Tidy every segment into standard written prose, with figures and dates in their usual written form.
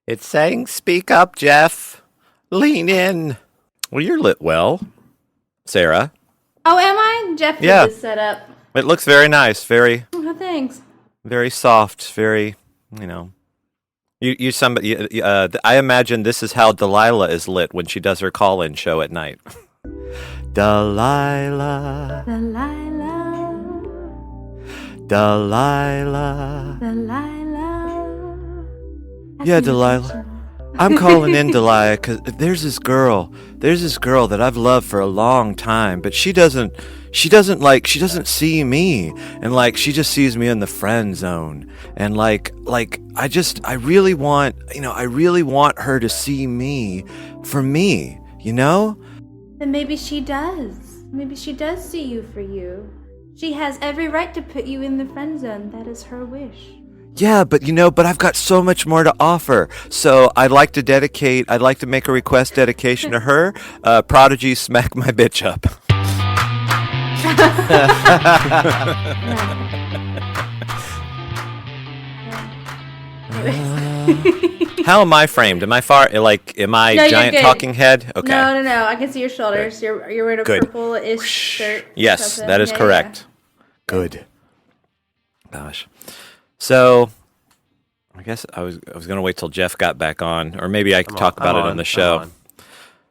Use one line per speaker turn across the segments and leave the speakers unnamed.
It's saying, speak up, Jeff. Lean in. Well, you're lit well, Sarah.
Oh, am I? Jeff did
Yeah.
this setup.
It looks very nice, very,
Oh, thanks.
very soft, very, you know. I imagine this is how Delilah is lit when she does her call-in show at night. Delilah,
Delilah.
Delilah.
Delilah.
Yeah, Delilah. I'm calling in, Delilah, because there's this girl that I've loved for a long time, but she doesn't see me, and like she just sees me in the friend zone, and like I really want her to see me for me, you know?
Then maybe she does. Maybe she does see you for you. She has every right to put you in the friend zone. That is her wish.
Yeah, but I've got so much more to offer. So I'd like to make a request dedication to her. Prodigy, smack my bitch up. How am I framed? Am I am I
No,
giant talking head? Okay.
No. I can see your shoulders. You're wearing a
Good.
purple-ish shirt.
Yes,
Something.
that is
Yeah,
correct. Good. Gosh. So, I guess I was going to wait till Jeff got back on, or maybe I could talk about it on the show.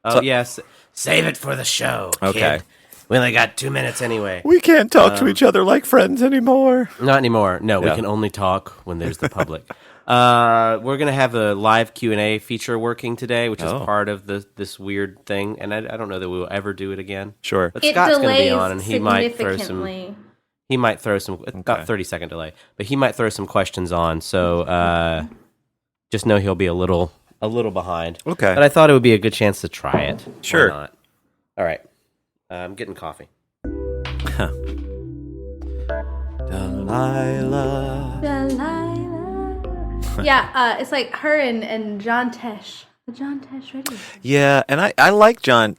Oh, yes. Save it for the show.
Okay.
Kid. We only got 2 minutes anyway.
We can't talk to each other like friends anymore.
Not anymore. No,
Yeah.
we can only talk when there's the public. We're going to have a live Q&A feature working today, which is part of this weird thing, and I don't know that we will ever do it again.
Sure.
But
It
Scott's going to be
delays
on, and he might throw some...
significantly.
He might throw some about 30-second delay, but he might throw some questions on. So just know he'll be a little behind.
Okay.
But I thought it would be a good chance to try it.
Sure.
Why not? All right. I'm getting coffee.
Delilah.
Delilah. Yeah, it's like her and John Tesh. The John Tesh radio.
Yeah, and I like John,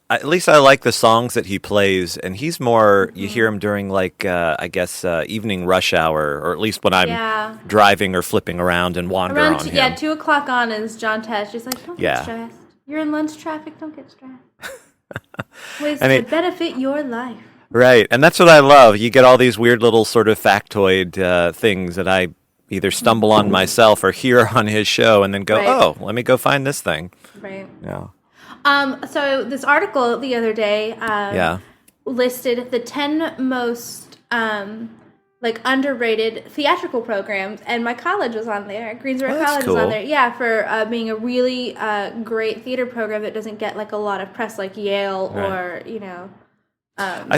at least I like the songs that he plays, and he's more, you hear him during, evening rush hour, or at least when I'm driving or flipping around and wander on him.
Yeah, 2 o'clock on is John Tesh. He's like, don't
Yeah.
get stressed. You're in lunch traffic, don't get stressed. Ways
I mean-
to benefit your life.
Right, and that's what I love. You get all these weird little sort of factoid things that I either stumble on myself or hear on his show and then go,
Right.
oh, let me go find this thing.
Right.
Yeah.
So this article the other day
Yeah.
listed the 10 most underrated theatrical programs, and my college was on there. Greensboro
Oh, that's
College
cool.
was on there. Yeah, for being a really great theater program that doesn't get like a lot of press, like Yale or
I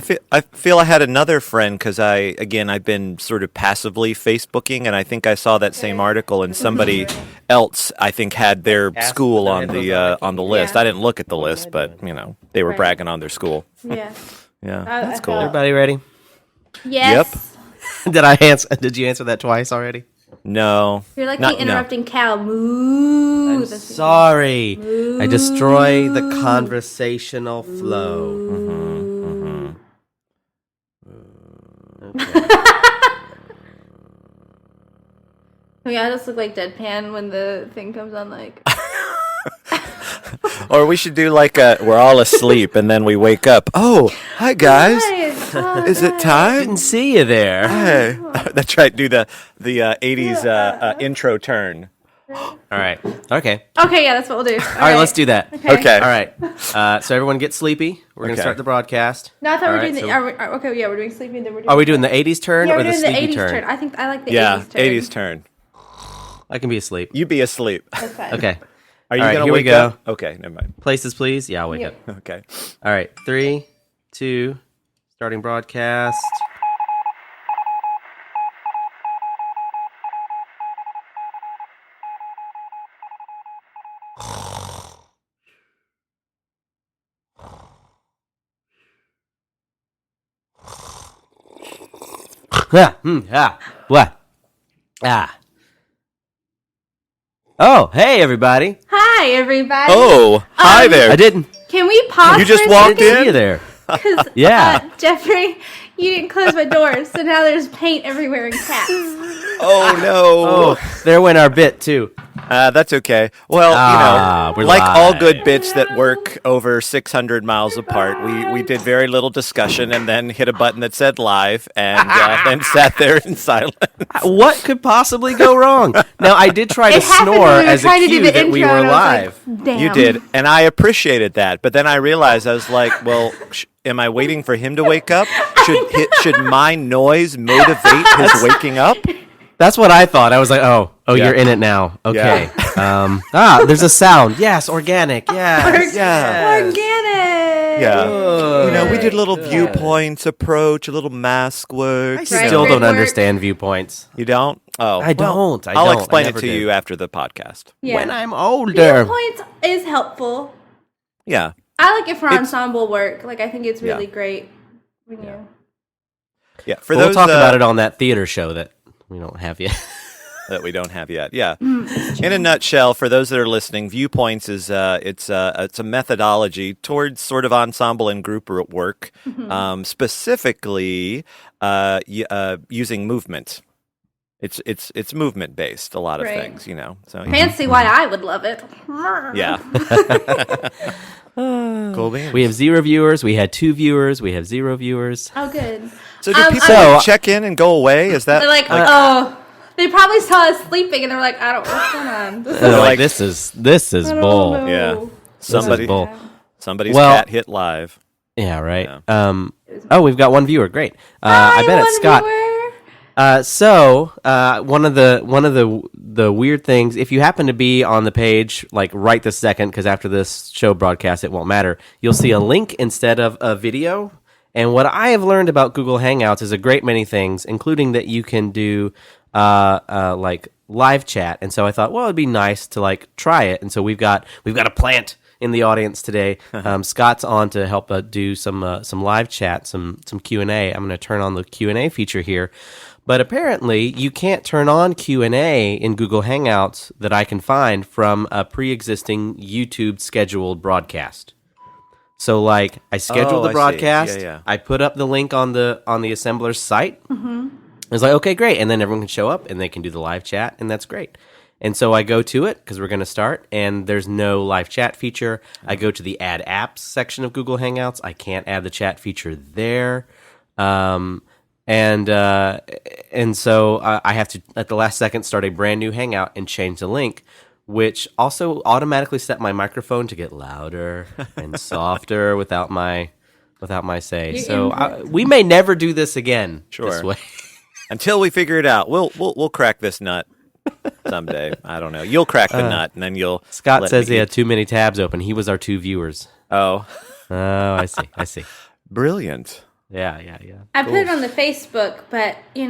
feel I had another friend because I've been sort of passively Facebooking, and I think I saw that same article, and somebody else I think had their school on the list.
Yeah.
I didn't look at the list, but they were
Right.
bragging on their school.
yeah.
Yeah,
I
that's cool.
felt-
Everybody ready?
Yes.
Did I answer? Did you answer that twice already?
No,
You're like
Not-
the interrupting cow. Moo.
I'm sorry. I destroy the conversational flow.
Yeah, I just look like deadpan when the thing comes on. Like,
Or we should do we're all asleep and then we wake up. Oh, hi guys.
Guys, oh,
Is it time?
Didn't see you there.
Hey, that's right. Do the 80s intro turn.
All right. Okay.
Okay, yeah, that's what we'll do.
All right. Let's do that.
Okay.
All right. So everyone get sleepy. We're going to
Okay.
start the broadcast.
No, I thought
All
we're
right,
doing
so-
okay, yeah, we're doing sleeping. Then we're doing.
Are we doing the 80s turn
Yeah,
or
we're
the
doing the
sleepy
80s
turn?
I like the
Yeah,
80s turn.
80s turn.
I can be asleep.
You be asleep.
That's fine.
Okay.
Are you
All right,
gonna
here we
wake
go.
up? Okay, never mind.
Places, please. Yeah, I'll wake
Yep.
up.
Okay.
All right. 3, 2, starting broadcast. What? Oh, hey everybody!
Hi, everybody.
Oh, hi there.
I didn't.
Can we pause?
You just
for a
walked
second?
See you there.
Because,
Yeah.
Jeffrey, you didn't close my door, so now there's paint everywhere and cats.
Oh no.
Oh, there went our bit too.
That's okay. Well,
we're
like all
live.
good bits that work over 600 miles apart, we did very little discussion and then hit a button that said live and then sat there in silence.
What could possibly go wrong? Now, I did try to
It happened
snore
when we were
as a
trying to do
cue
the
that we
intro,
were
and I was
live.
like, damn.
You did, and I appreciated that. But then I realized I was like, well, am I waiting for him to wake up? Should my noise motivate his waking up?
That's what I thought. I was like, oh,
Yeah.
you're in it now. Okay.
Yeah.
There's a sound. Yes, organic. Yes.
Yeah.
Organic.
Yeah. We did a little viewpoints approach, a little mask work.
I
you
still
know.
don't
Work.
understand viewpoints.
You don't? Oh,
I don't. I
I'll
don't.
explain
I
it
never
to
did.
you after the podcast.
Yeah.
When I'm older.
Viewpoints is helpful.
Yeah.
I like it for
It's-
ensemble work. Like, I think it's really
Yeah.
great when you...
Yeah. For
We'll
those
talk about it on that theater show that we don't have yet.
that we don't have yet. Yeah. In a nutshell, for those that are listening, viewpoints is it's a methodology towards sort of ensemble and group work, specifically using movement. It's movement based. A lot of
Right.
things, So
Fancy why I would love it.
yeah. Cool beans.
We have 0 viewers. We had 2 viewers. We have 0 viewers.
Oh, good.
So do people
So-
check in and go away? Is that
They're like, oh... They probably saw us sleeping, and they're like, I don't... What's going on? This
They're
like-
like, this is
I don't
bull.
know.
Yeah. Somebody-
bull.
somebody's
Well-
cat hit live?
Yeah, right.
Yeah.
We've got 1 viewer. Great.
Hi,
I bet it's
one
Scott.
viewer.
So one of the weird things, if you happen to be on the page like right this second, because after this show broadcast it won't matter, you'll see a link instead of a video. And what I have learned about Google Hangouts is a great many things, including that you can do like live chat. And so I thought, well, it'd be nice to like try it. And so we've got a plant in the audience today. Scott's on to help do some live chat, some Q&A. I'm going to turn on the Q&A feature here. But apparently, you can't turn on Q&A in Google Hangouts that I can find from a pre-existing YouTube scheduled broadcast. So, like, I scheduled
Oh,
the
I see.
broadcast.
Yeah.
I put up the link on the assembler's site. I was like, okay, great, and then everyone can show up and they can do the live chat, and that's great. And so I go to it because we're going to start, and there's no live chat feature. I go to the Add Apps section of Google Hangouts. I can't add the chat feature there. And so I have to, at the last second, start a brand new Hangout and change the link, which also automatically set my microphone to get louder and softer without my say.
Your
So
input.
we may never do this again.
Sure.
This way.
Until we figure it out, we'll crack this nut someday. I don't know. You'll crack the nut, and then you'll.
Scott
let
says
me
he had too many tabs open. He was our 2 viewers.
Oh,
Oh, I see.
brilliant!
Yeah.
I put it on the Facebook, but we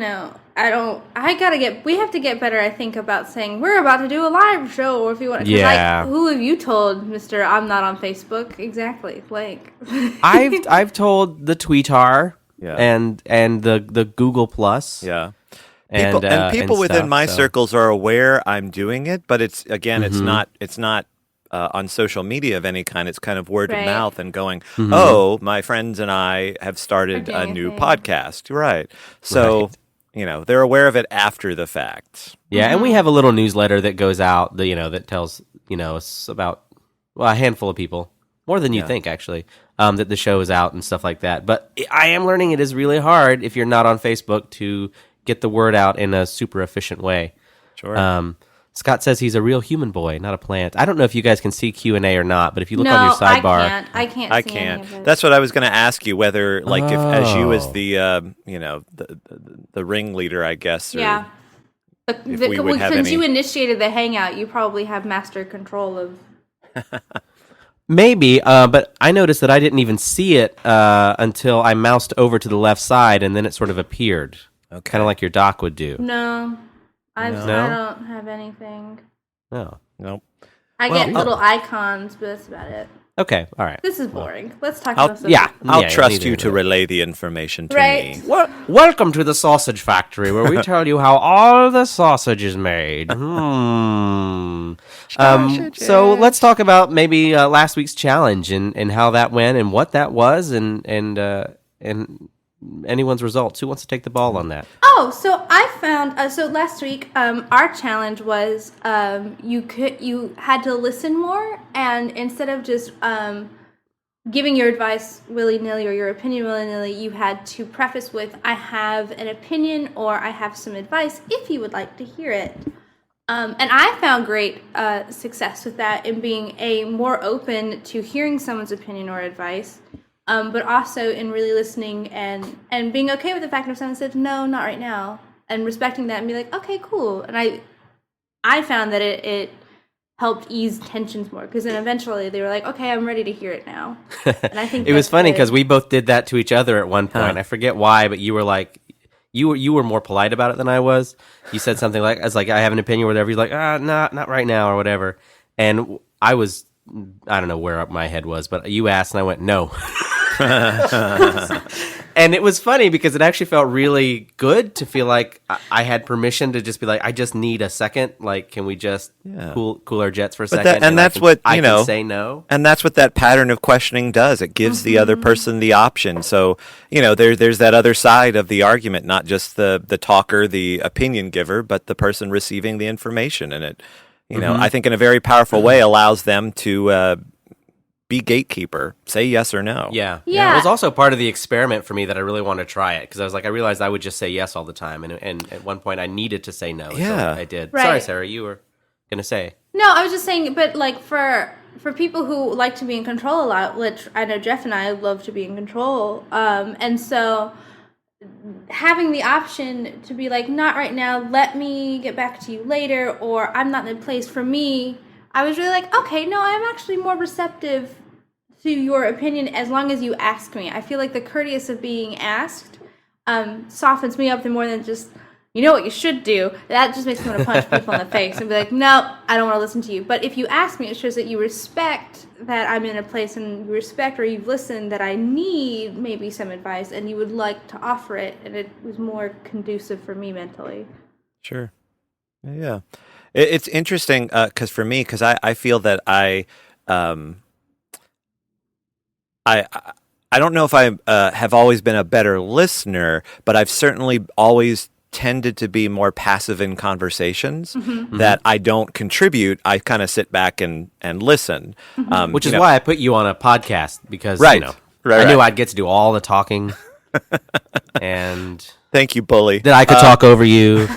have to get better, I think, about saying we're about to do a live show, or if you want to.
Yeah.
Like, who have you told, Mr. I'm not on Facebook? Exactly. Like,
I've told the Tweetar
Yeah.
and the Google Plus.
Yeah.
And
People
and
within
stuff,
my
so.
circles are aware I'm doing it, but it's
Mm-hmm.
it's not on social media of any kind. It's kind of word
Right.
of mouth and going,
Mm-hmm.
oh, my friends and I have started
Are
a
doing a
new
thing.
podcast. Right. So, they're aware of it after the fact.
Yeah, and we have a little newsletter that goes out, that tells us about a handful of people, more than you think actually, that the show is out and stuff like that. But I am learning it is really hard if you're not on Facebook to get the word out in a super efficient way.
Sure.
Scott says he's a real human boy, not a plant. I don't know if you guys can see Q&A or not, but if you look on your sidebar,
I can't.
I
see
can't.
Any of it.
That's what I was going to ask you. Whether, like, if as you as
Oh.
the ringleader, I guess. Or,
Yeah.
we would have
Since
any-
you initiated the Hangout, you probably have master control of.
maybe, but I noticed that I didn't even see it until I moused over to the left side, and then it sort of appeared,
Okay.
kind of like your dock would do.
No, I
No?
don't have anything.
Oh,
Nope.
I
Well,
get little icons, but that's about it.
okay, all right.
This is boring. Let's talk
I'll-
about something.
Yeah,
I'll
yeah,
trust
neither
you
do
to
I.
relay the information to
Right.
me.
Welcome to the Sausage Factory, where we tell you how all the sausage is made. So let's talk about maybe last week's challenge and how that went and what that was and anyone's results. Who wants to take the ball on that?
Oh, so I found so last week our challenge was you had to listen more, and instead of just giving your advice willy-nilly or your opinion willy-nilly, you had to preface with, I have an opinion or I have some advice if you would like to hear it. And I found great success with that in being more open to hearing someone's opinion or advice, but also in really listening and being okay with the fact that if someone said, no, not right now, and respecting that and be like, okay, cool. And I found that it helped ease tensions more, because then eventually they were like, okay, I'm ready to hear it now. And I think
It was
that's
funny
good.
because we both did that to each other at one point. I forget why, but you were like, you were more polite about it than I was. You said something like, I was like, I have an opinion or whatever. You're like, not right now or whatever. And I don't know where my head was, but you asked and I went, no. And it was funny because it actually felt really good to feel like I had permission to just be like, I just need a second. Like, can we just cool our jets for a second?
And that's what,
I
you know,
can say no.
And that's what that pattern of questioning does. It gives the other person the option. So, you know, there's that other side of the argument, not just the talker, the opinion giver, but the person receiving the information. And it, you know, I think in a very powerful way allows them to be gatekeeper, say yes or no.
Yeah.
Yeah.
It was also part of the experiment for me that I really wanted to try it because I was like, I realized I would just say yes all the time. And at one point I needed to say no.
Yeah.
So I did.
Right.
Sorry, Sarah, you were going to say.
No, I was just saying, but like for people who like to be in control a lot, which I know Jeff and I love to be in control, and so having the option to be like, not right now, let me get back to you later, or I'm not in a place, for me, I was really like, okay, no, I'm actually more receptive to your opinion as long as you ask me. I feel like the courteous of being asked softens me up more than just, you know what you should do. That just makes me want to punch people in the face and be like, no, I don't want to listen to you. But if you ask me, it shows that you respect that I'm in a place, and you respect or you've listened that I need maybe some advice and you would like to offer it, and it was more conducive for me mentally.
Sure. Yeah. It's interesting because for me, because I feel that I don't know if I have always been a better listener, but I've certainly always tended to be more passive in conversations, that I don't contribute. I kind of sit back and listen.
Which is
you know,
why I put you on a podcast because,
Right.
you know,
Right,
I knew
right.
I'd get to do all the talking and
Thank you, bully.
that I could talk over you.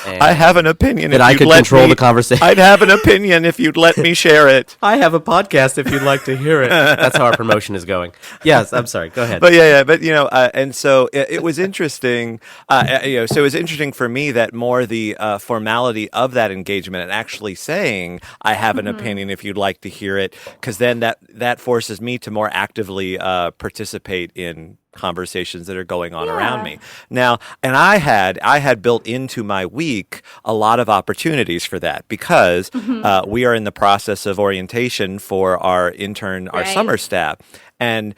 And
I have an opinion.
that
if
I
you'd
could
let
control
me-
the conversation.
I'd have an opinion if you'd let me share it.
I have a podcast if you'd like to hear it. That's how our promotion is going. Yes, I'm sorry. Go ahead.
But but you know, and so it was interesting. You know, so it was interesting for me that more the formality of that engagement and actually saying I have an opinion if you'd like to hear it, because then that forces me to more actively participate in conversations that are going on around me now. And I had built into my week a lot of opportunities for that, because we are in the process of orientation for our intern, our
Right.
summer staff, and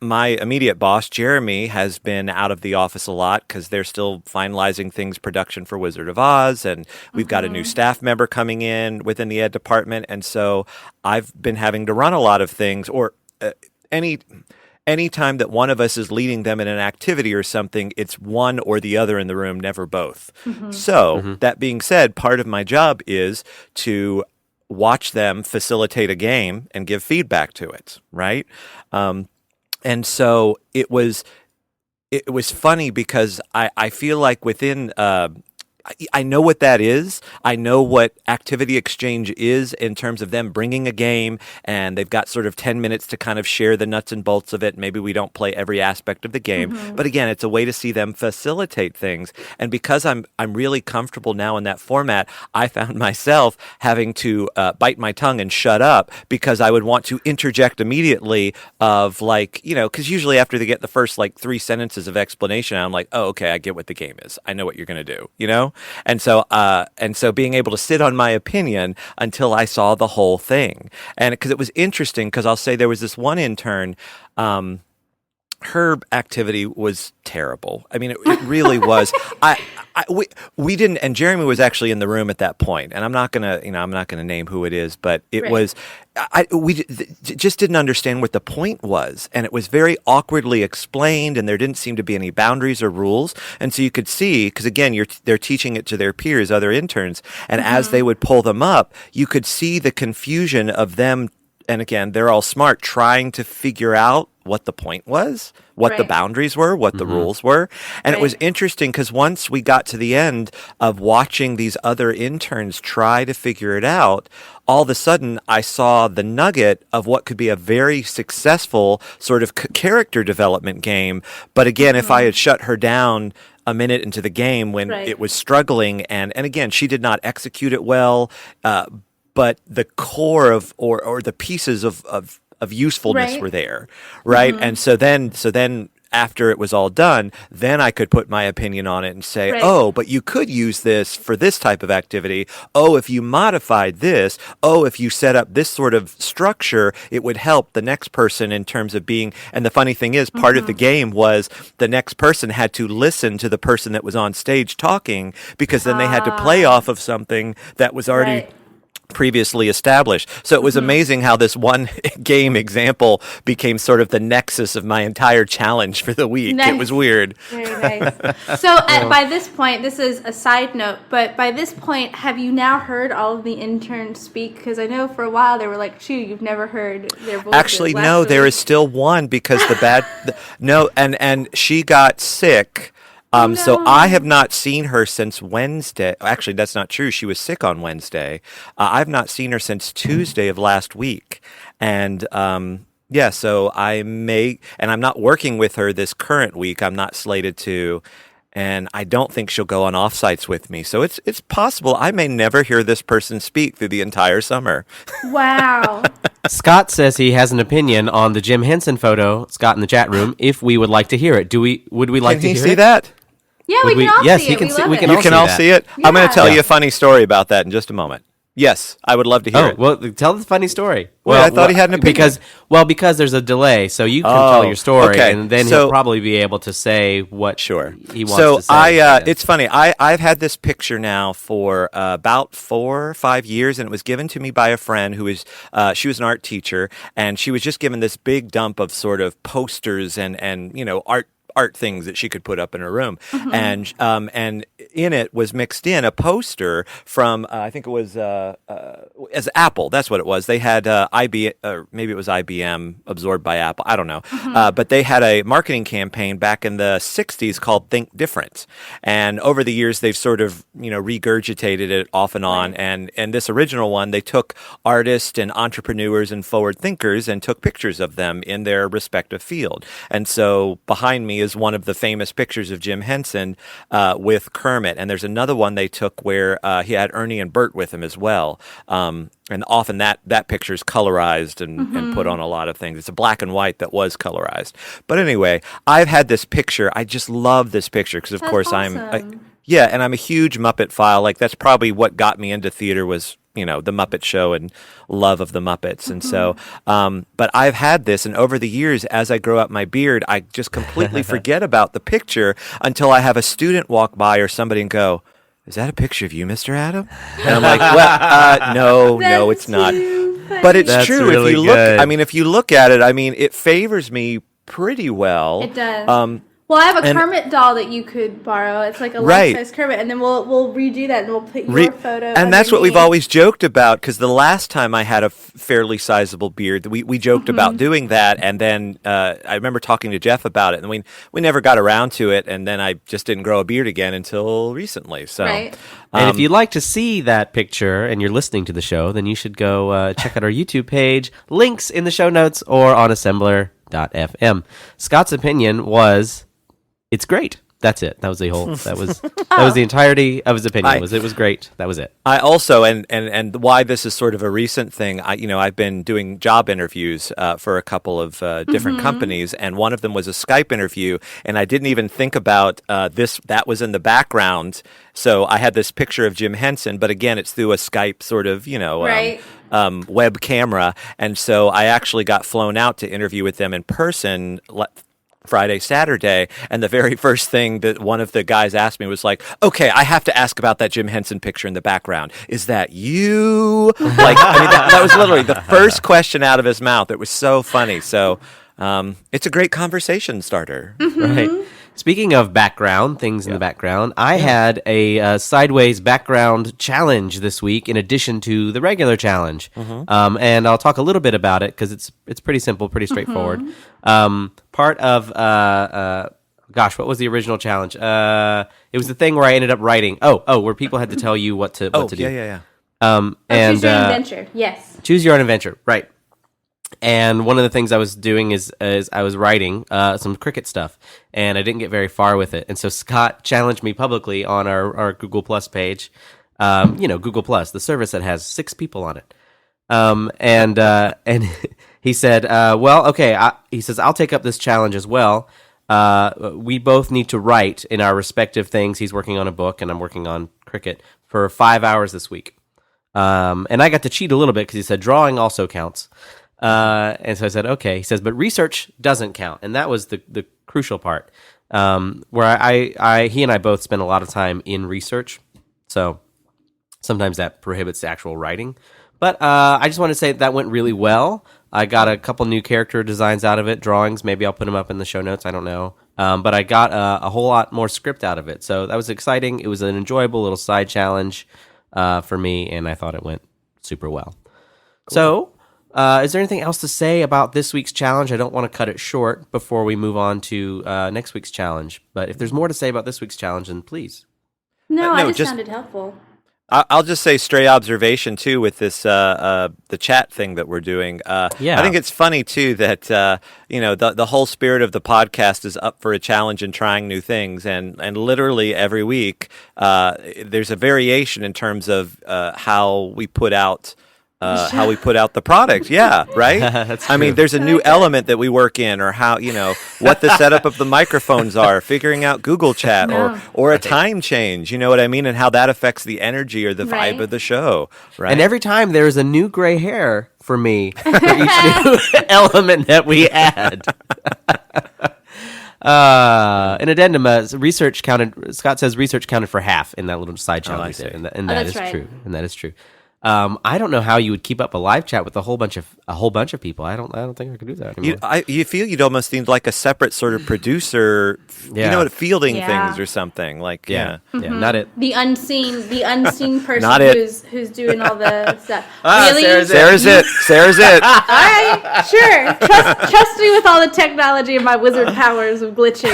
my immediate boss, Jeremy, has been out of the office a lot because they're still finalizing things, production for Wizard of Oz, and we've got a new staff member coming in within the ed department, and so I've been having to run a lot of things, or any time that one of us is leading them in an activity or something, it's one or the other in the room, never both. So that being said, part of my job is to watch them facilitate a game and give feedback to it, right? And so it was funny because I feel like within I know what that is. I know what activity exchange is in terms of them bringing a game, and they've got sort of 10 minutes to kind of share the nuts and bolts of it. Maybe we don't play every aspect of the game, but again, it's a way to see them facilitate things. And because I'm really comfortable now in that format, I found myself having to bite my tongue and shut up because I would want to interject immediately of like, you know, because usually after they get the first like 3 sentences of explanation, I'm like, oh, okay, I get what the game is. I know what you're going to do, you know? And so being able to sit on my opinion until I saw the whole thing. And because it was interesting, because I'll say there was this one intern her activity was terrible. I mean, it really was. We didn't, and Jeremy was actually in the room at that point, and I'm not gonna name who it is, but it was, we just didn't understand what the point was, and it was very awkwardly explained, and there didn't seem to be any boundaries or rules, and so you could see, because again, they're teaching it to their peers, other interns, and as they would pull them up, you could see the confusion of them. And again, they're all smart, trying to figure out what the point was, what the boundaries were, what the rules were. And it was interesting because once we got to the end of watching these other interns try to figure it out, all of a sudden I saw the nugget of what could be a very successful sort of character development game. But again, if I had shut her down a minute into the game when it was struggling, and again, she did not execute it well, but the core of or the pieces of usefulness were there, right? And so then after it was all done, then I could put my opinion on it and say, oh, but you could use this for this type of activity. Oh, if you modified this, oh, if you set up this sort of structure, it would help the next person in terms of being, and the funny thing is, part of the game was the next person had to listen to the person that was on stage talking, because then they had to play off of something that was already previously established. So it was amazing how this one game example became sort of the nexus of my entire challenge for the week. Nice. It was weird.
Very nice. So by this point, this is a side note, but by this point, have you now heard all of the interns speak? Because I know for a while they were like, "Shoo, you've never heard their voices."
Actually, no, there is still one, because and she got sick. So I have not seen her since Wednesday. Actually, that's not true. She was sick on Wednesday. I've not seen her since Tuesday of last week. And so and I'm not working with her this current week. I'm not slated to. And I don't think she'll go on offsites with me. So it's possible I may never hear this person speak through the entire summer.
Wow.
Scott says he has an opinion on the Jim Henson photo, Scott in the chat room, if we would like to hear it. Would we like to hear it?
Can he see that?
Yeah, we can all see it.
You can all see it? Yeah. I'm going to tell you a funny story about that in just a moment. Yes, I would love to hear it.
Well, tell the funny story.
Well, I thought he had an opinion.
Because there's a delay, so you can tell your story, and then he'll probably be able to say what he wants to say.
It's funny. I've had this picture now for about 4 or 5 years, and it was given to me by a friend who was she was an art teacher, and she was just given this big dump of sort of posters and art things that she could put up in her room, and in it was mixed in a poster from I think it was as Apple. That's what it was. They had maybe it was IBM absorbed by Apple. I don't know, but they had a marketing campaign back in the '60s called Think Different, and over the years they've sort of regurgitated it off and on. And this original one, they took artists and entrepreneurs and forward thinkers and took pictures of them in their respective field. And so behind me is one of the famous pictures of Jim Henson with Kermit, and there's another one they took where he had Ernie and Bert with him as well. And often that picture is colorized and put on a lot of things. It's a black and white that was colorized. But anyway, I've had this picture. I just love this picture because, of course,
awesome.
and I'm a huge Muppet file. Like, that's probably what got me into theater was the Muppet Show and love of the Muppets. And so, but I've had this, and over the years, as I grow out my beard, I just completely forget about the picture until I have a student walk by or somebody and go, "Is that a picture of you, Mr. Adam?" And I'm like, "Well, no, it's not." But it's
That's
true.
Really
if you
good.
look, if you look at it, it favors me pretty well.
It does. Well, I have a Kermit doll that you could borrow. It's like a life-size Kermit, and then we'll redo that, and we'll put your photo.
And that's what we've always joked about, because the last time I had a fairly sizable beard, we joked about doing that, and then I remember talking to Jeff about it, and we never got around to it, and then I just didn't grow a beard again until recently. So,
right.
And if you'd like to see that picture and you're listening to the show, then you should go check out our YouTube page. Links in the show notes or on assembler.fm. Scott's opinion was, it's great. That's it. That was the whole. That was the entirety of his opinion. It was great. That was it.
I also and why this is sort of a recent thing. I've been doing job interviews for a couple of different companies, and one of them was a Skype interview, and I didn't even think about this. That was in the background, so I had this picture of Jim Henson, but again, it's through a Skype sort of web camera, and so I actually got flown out to interview with them in person Friday, Saturday, and the very first thing that one of the guys asked me was like, "Okay, I have to ask about that Jim Henson picture in the background. Is that you?" Like, I mean, that was literally the first question out of his mouth. It was so funny. So, it's a great conversation starter.
Right. Speaking of background, things in the background, I had a sideways background challenge this week in addition to the regular challenge. And I'll talk a little bit about it because it's pretty simple, pretty straightforward. Part of, gosh, what was the original challenge? It was the thing where I ended up writing. Where people had to tell you what to do.
Yeah.
And choose your own adventure. Yes.
Choose your own adventure. Right. And one of the things I was doing is I was writing some cricket stuff, and I didn't get very far with it. And so Scott challenged me publicly on our Google Plus page. Google Plus, the service that has 6 people on it. And he said, he says, I'll take up this challenge as well. We both need to write in our respective things. He's working on a book, and I'm working on cricket for 5 hours this week. And I got to cheat a little bit because he said drawing also counts. And so I said, okay. He says, but research doesn't count. And that was the crucial part, where he and I both spend a lot of time in research. So sometimes that prohibits the actual writing. But I just want to say that went really well. I got a couple new character designs out of it, drawings. Maybe I'll put them up in the show notes. I don't know. But I got a whole lot more script out of it. So that was exciting. It was an enjoyable little side challenge for me, and I thought it went super well. Cool. So... is there anything else to say about this week's challenge? I don't want to cut it short before we move on to next week's challenge. But if there's more to say about this week's challenge, then please.
No, I just found it helpful.
I'll just say stray observation, too, with this the chat thing that we're doing. I think it's funny, too, that the whole spirit of the podcast is up for a challenge and trying new things. And literally every week, there's a variation in terms of how we put out the product. Yeah, right? I mean, there's a new element that we work in, or how, what the setup of the microphones are, figuring out Google Chat, or a time change, you know what I mean? And how that affects the energy or the vibe of the show, right?
And every time there's a new gray hair for me for each new element that we add. An addendum, research counted, Scott says research counted for half in that little side challenge there, and that is true. And that is true. I don't know how you would keep up a live chat with a whole bunch of people. I don't think I could do that anymore.
You feel you'd almost need like a separate sort of producer, fielding things or something. Like
not it.
The unseen person
Not
who's doing all the stuff.
Really? Sarah's it.
All right, sure. Trust me with all the technology and my wizard powers of glitching.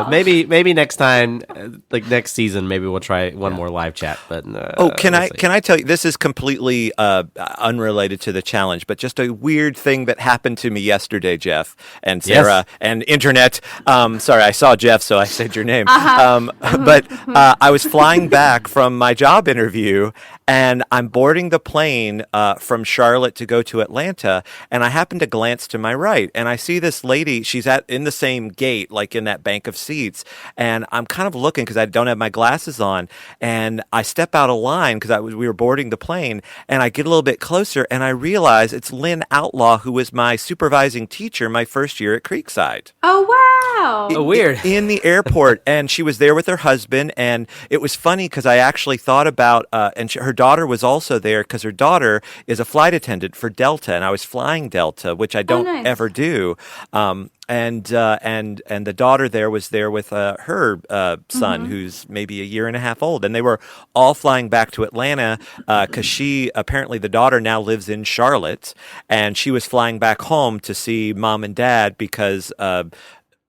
Maybe next time, like next season, maybe we'll try one more live chat. But
can I tell you? This is completely unrelated to the challenge, but just a weird thing that happened to me yesterday, Jeff and Sarah and internet. Sorry, I saw Jeff, so I said your name. But I was flying back from my job interview, and I'm boarding the plane from Charlotte to go to Atlanta, and I happen to glance to my right, and I see this lady. She's in the same gate, like in that bank of seats, and I'm kind of looking because I don't have my glasses on, and I step out of line because we were boarding the plane, and I get a little bit closer, and I realize it's Lynn Outlaw, who was my supervising teacher my first year at Creekside.
Oh, wow.
Oh, weird.
In the airport, and she was there with her husband, and it was funny because I actually thought about, her daughter was also there because her daughter is a flight attendant for Delta, and I was flying Delta, which I don't ever do. And the daughter there was there with her son, who's maybe a year and a half old, and they were all flying back to Atlanta because the daughter now lives in Charlotte, and she was flying back home to see mom and dad because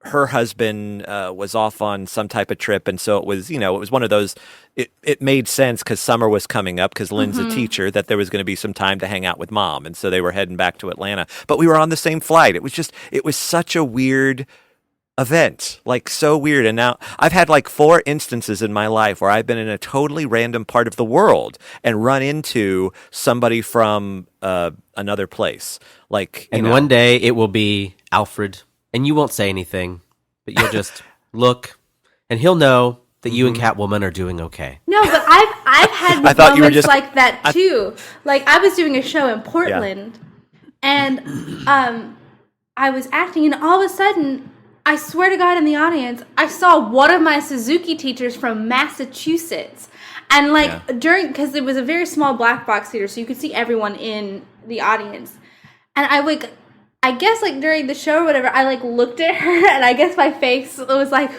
her husband was off on some type of trip, and so it was one of those. It made sense because summer was coming up because Lynn's a teacher, that there was going to be some time to hang out with mom, and so they were heading back to Atlanta. But we were on the same flight. It was such a weird event, like so weird. And now I've had like 4 instances in my life where I've been in a totally random part of the world and run into somebody from another place.
One day it will be Alfred, and you won't say anything, but you'll just look, and he'll know that you and Catwoman are doing okay.
No, but I've had moments like that too. Like I was doing a show in Portland, and I was acting, and all of a sudden I swear to God, in the audience, I saw one of my Suzuki teachers from Massachusetts. And, because it was a very small black box theater, so you could see everyone in the audience. And I guess, during the show or whatever, I, looked at her, and I guess my face was like,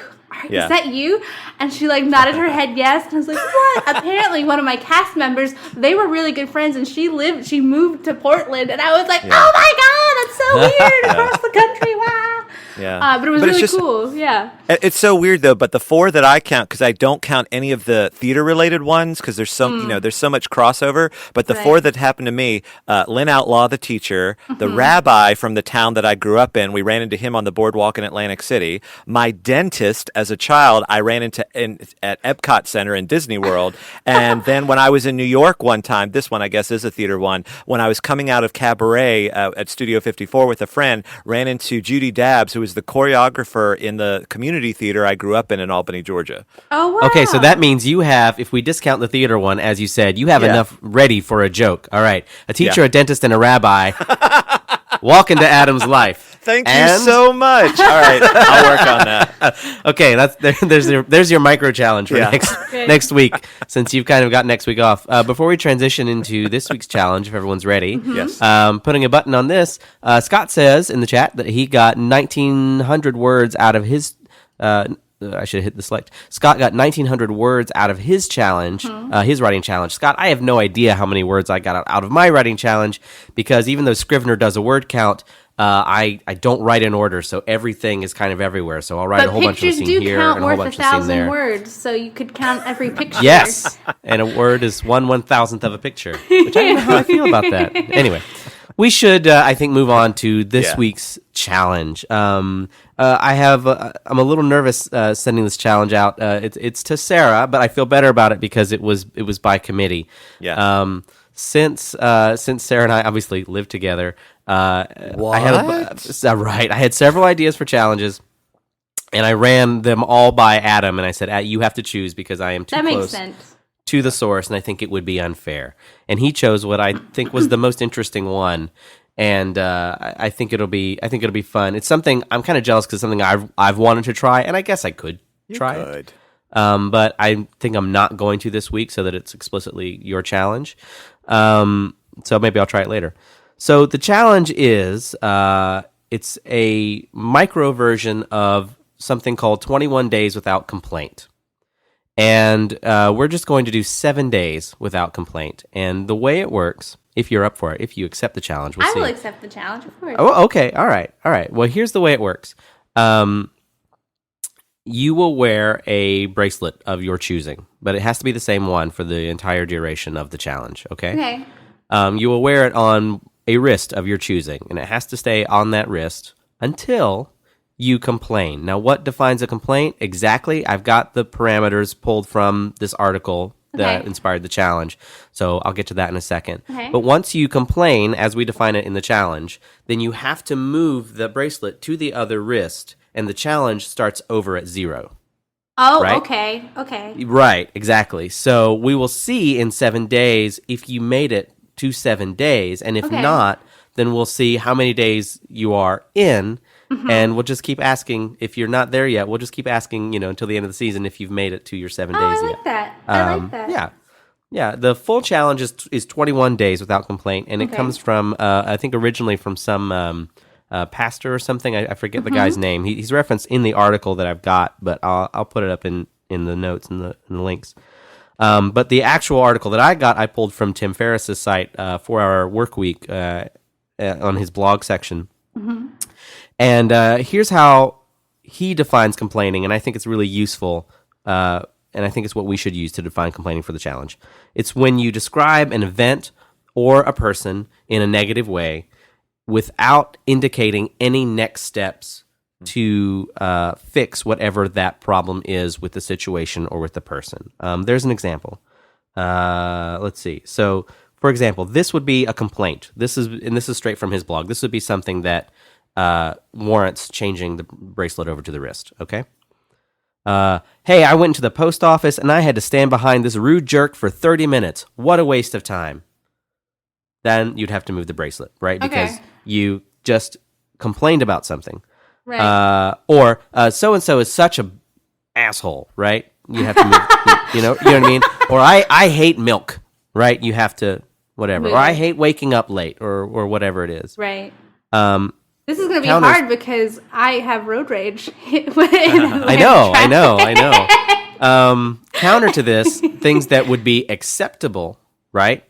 is that you? And she, nodded her head yes. And I was like, what? Apparently, one of my cast members, they were really good friends, and she moved to Portland. And I was like, oh, my God, that's so weird, across the country, wow.
Yeah.
But it was really cool, yeah.
It's so weird, though, but the 4 that I count, because I don't count any of the theater-related ones, because there's there's so much crossover, but the 4 that happened to me, Lynn Outlaw, the teacher, the rabbi from the town that I grew up in, we ran into him on the boardwalk in Atlantic City, my dentist as a child, I ran into at Epcot Center in Disney World, and then when I was in New York one time, this one I guess is a theater one, when I was coming out of Cabaret at Studio 54 with a friend, ran into Judy Dabbs, who was the choreographer in the community theater I grew up in Albany, Georgia.
Oh, wow.
Okay, so that means you have, if we discount the theater one, as you said, you have enough ready for a joke. All right. A teacher, a dentist, and a rabbi walk into Adam's life.
Thank you so much. All right, I'll work on that.
Okay, there's your micro challenge for next week, since you've kind of got next week off. Before we transition into this week's challenge, if everyone's ready,
yes.
Putting a button on this, Scott says in the chat that he got 1,900 words out of his. I should have hit the select. Scott got 1,900 words out of his challenge, his writing challenge. Scott, I have no idea how many words I got out of my writing challenge, because even though Scrivener does a word count, I don't write in order, so everything is kind of everywhere. So I'll write a whole bunch of the scene here and a whole bunch of the scene there.
Words, so you could count every picture.
Yes, and a word is 1/1000th of a picture, which I don't know how I feel about that. Anyway, we should, I think, move on to this week's challenge. I'm a little nervous sending this challenge out. It's to Sarah, but I feel better about it because it was by committee.
Yeah.
Since Sarah and I obviously live together,
What?
I had several ideas for challenges, and I ran them all by Adam, and I said, you have to choose because I am too close to the source, and I think it would be unfair. And he chose what I think was the most interesting one, and I think it'll be fun. It's something I'm kind of jealous because it's something I've wanted to try, and I guess I could try it. But I think I'm not going to this week, so that it's explicitly your challenge. So maybe I'll try it later. So the challenge is it's a micro version of something called 21 Days Without Complaint. And we're just going to do 7 days without complaint. And the way it works, if you're up for it, if you accept the challenge, we'll see.
I will accept the challenge, of course.
Oh, okay. All right. Well, here's the way it works. You will wear a bracelet of your choosing, but it has to be the same one for the entire duration of the challenge, okay?
Okay.
You will wear it on a wrist of your choosing, and it has to stay on that wrist until you complain. Now, what defines a complaint? Exactly. I've got the parameters pulled from this article that inspired the challenge, so I'll get to that in a second.
Okay.
But once you complain, as we define it in the challenge, then you have to move the bracelet to the other wrist, and the challenge starts over at 0.
Oh,
right?
Okay.
Right, exactly. So we will see in 7 days if you made it to 7 days, and if not, then we'll see how many days you are in, and we'll just keep asking. If you're not there yet, we'll just keep asking, until the end of the season if you've made it to your 7 days
I
yet.
like that. I like that.
Yeah. The full challenge is 21 days without complaint, and it comes from, I think originally from some pastor or something. I forget the guy's name. He's referenced in the article that I've got, but I'll put it up in the notes and the links. But the actual article that I got, I pulled from Tim Ferriss's site, 4 Hour Work Week, on his blog section. And here's how he defines complaining, and I think it's really useful, and I think it's what we should use to define complaining for the challenge. It's when you describe an event or a person in a negative way without indicating any next steps to fix whatever that problem is with the situation or with the person. There's an example. Let's see. So, for example, this would be a complaint. This is straight from his blog. This would be something that warrants changing the bracelet over to the wrist. Okay. Hey, I went into the post office and I had to stand behind this rude jerk for 30 minutes. What a waste of time. Then you'd have to move the bracelet, right? Because you just complained about something.
Right.
Or so and so is such a asshole, right? You have to move, you know what I mean? Or I hate milk, right? You have to whatever. Or I hate waking up late, or whatever it is.
Right.
Um,
This is going to be
counters-
hard because I have road rage.
I know. Counter to this, things that would be acceptable, right?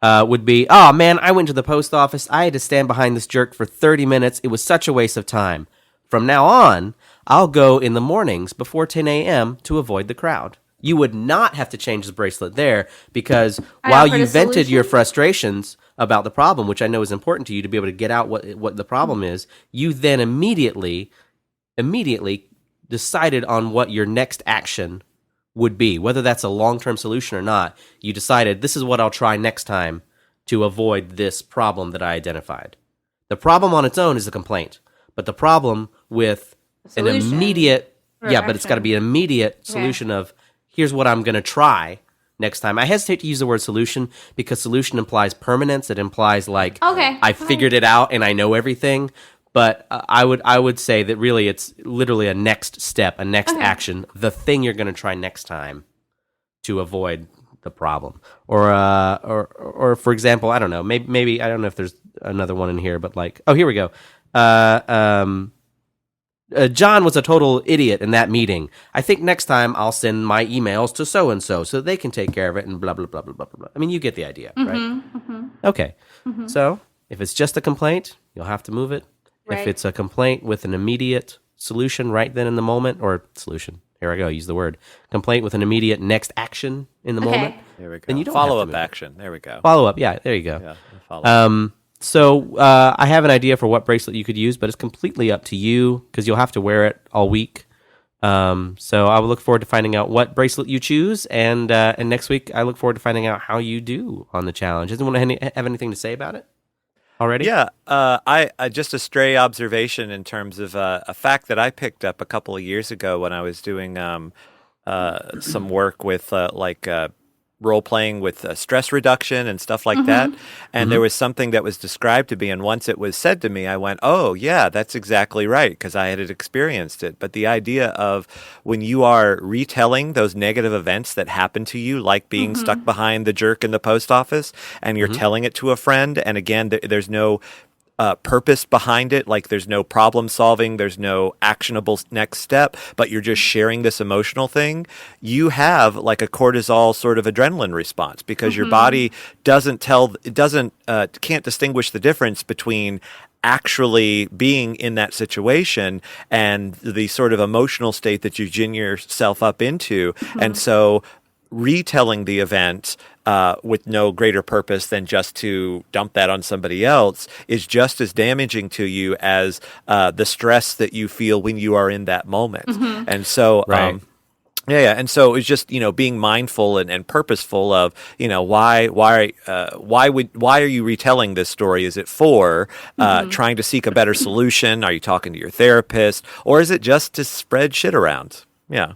Would be, oh man, I went to the post office. I had to stand behind this jerk for 30 minutes. It was such a waste of time. From now on, I'll go in the mornings before 10 a.m. to avoid the crowd. You would not have to change the bracelet there because while you vented your frustrations about the problem, which I know is important to you to be able to get out what the problem is, you then immediately decided on what your next action would be. Whether that's a long-term solution or not, you decided this is what I'll try next time to avoid this problem that I identified. The problem on its own is a complaint, but the problem with an immediate, but it's got to be an immediate solution of here's what I'm going to try next time. I hesitate to use the word solution because solution implies permanence. It implies like I figured it out and I know everything. But I would say that really it's literally a next step, a next action, the thing you're going to try next time to avoid the problem. Or for example, I don't know, maybe I don't know if there's another one in here, but like, oh, here we go. John was a total idiot in that meeting. I think next time I'll send my emails to so-and-so so they can take care of it and blah, blah, blah, blah, blah, blah. I mean, you get the idea, right? Mm-hmm. Okay. Mm-hmm. So if it's just a complaint, you'll have to move it. Right. If it's a complaint with an immediate solution right then in the moment, or solution, here I go, use the word, complaint with an immediate next action in the moment.
There we go.
Then you don't
follow-up action. There we go.
Follow-up, yeah, there you go.
Yeah, follow-up.
So I have an idea for what bracelet you could use, but it's completely up to you because you'll have to wear it all week. So I will look forward to finding out what bracelet you choose, and next week I look forward to finding out how you do on the challenge. Does anyone have anything to say about it already?
Yeah, I just a stray observation in terms of a fact that I picked up a couple of years ago when I was doing some work with role playing with stress reduction and stuff like that. And there was something that was described to me. And once it was said to me, I went, oh, yeah, that's exactly right, because I had experienced it. But the idea of when you are retelling those negative events that happened to you, like being stuck behind the jerk in the post office, and you're telling it to a friend, and again, there's no purpose behind it, like there's no problem solving, there's no actionable next step, but you're just sharing this emotional thing, you have like a cortisol sort of adrenaline response because your body can't distinguish the difference between actually being in that situation and the sort of emotional state that you gin yourself up into. And so retelling the event with no greater purpose than just to dump that on somebody else is just as damaging to you as the stress that you feel when you are in that moment. And so, and so it's just, being mindful and purposeful of, why are you retelling this story? Is it for trying to seek a better solution? Are you talking to your therapist, or is it just to spread shit around? Yeah.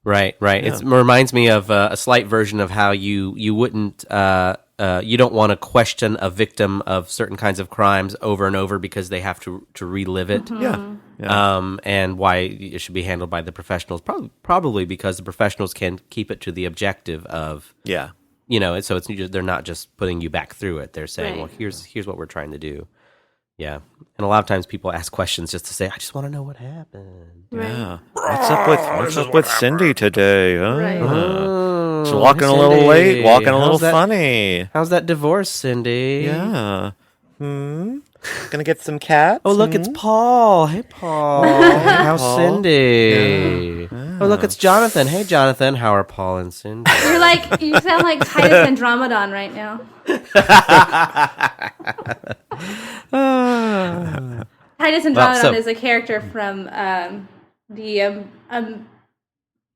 Right. Yeah. It reminds me of a slight version of how you wouldn't you don't want to question a victim of certain kinds of crimes over and over because they have to relive it.
Yeah.
And why it should be handled by the professionals, probably because the professionals can keep it to the objective of so they're not just putting you back through it. They're saying, well, here's what we're trying to do. Yeah. And a lot of times people ask questions just to say, I just want to know what happened.
Yeah. What's up with Cindy today?
Oh,
she's walking a little late, walking a little funny.
How's that divorce, Cindy?
Yeah. Gonna get some cats?
Oh, look, it's Paul. Hey, Paul. How's Cindy? Yeah. Oh, look, it's Jonathan. Hey, Jonathan. How are Paul and Cindy?
You sound like Titus Andromedon right now. Titus Andromedon is a character from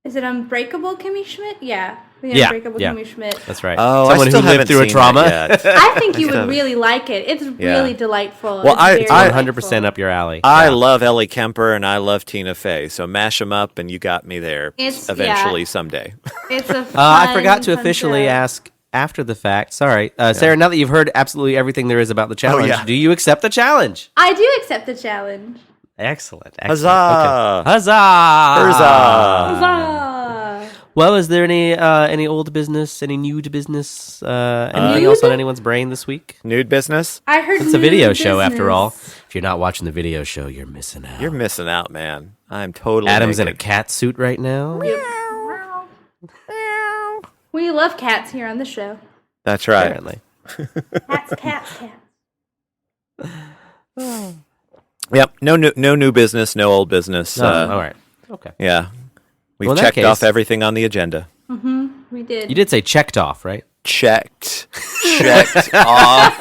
is it Unbreakable Kimmy Schmidt? Yeah. Unbreakable Kimmy Schmidt.
That's right.
Oh,
someone who lived through a trauma.
I think you would really like it. It's really delightful.
Well,
it's 100% up your alley.
I love Ellie Kemper and I love Tina Fey, so mash them up and you got me there. Eventually, someday.
It's a fun,
I forgot to officially ask after the fact. Sorry, Sarah. Now that you've heard absolutely everything there is about the challenge, do you accept the challenge?
I do accept the challenge.
Excellent.
Huzzah!
Okay. Huzzah!
Huzzah!
Huzzah!
Well, is there any old business, any nude business, anything else on anyone's brain this week?
Nude business?
I heard
It's a video show
business.
after all. If you're not watching the video show, you're missing out.
You're missing out, man. I'm totally
Adam's in a
naked.
cat suit right now.
We love cats here on the show.
That's right.
Apparently.
Cats.
Yep. No new business, no old business.
All right. Okay.
Yeah. We've
Well, in that
checked off
case-
everything on the agenda.
We did.
You did say checked off, right?
Checked off.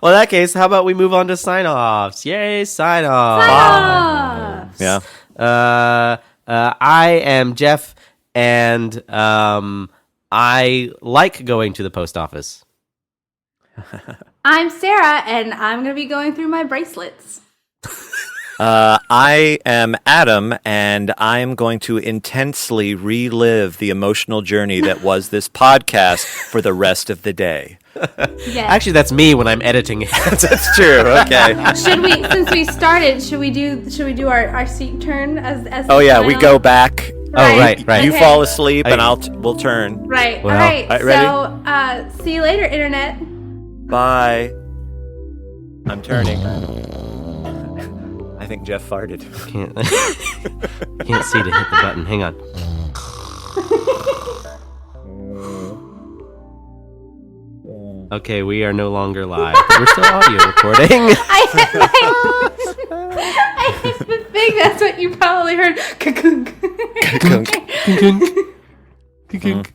Well, in that case, how about we move on to sign-offs? Yay, sign-offs.
Sign-offs.
Yeah.
I am Jeff, and I like going to the post office.
I'm Sarah, and I'm going to be going through my bracelets.
I am Adam, and I am going to intensely relive the emotional journey that was this podcast for the rest of the day.
Yes.
Actually, that's me when I'm editing it.
That's true. Okay.
Should we, since we started, should we do our seat turn as
Oh
the
yeah, we
final?
go back.
right.
You
Okay.
fall asleep, and
I-
we'll turn.
Right.
Well,
all right.
all right, ready?
So, see you later, internet.
Bye. I'm turning. I think Jeff farted.
Can't see to hit the button. Hang on. Okay, we are no longer live, but we're still audio recording.
I hit the thing. That's what you probably heard.
Kunk.
Kunk. Kunk.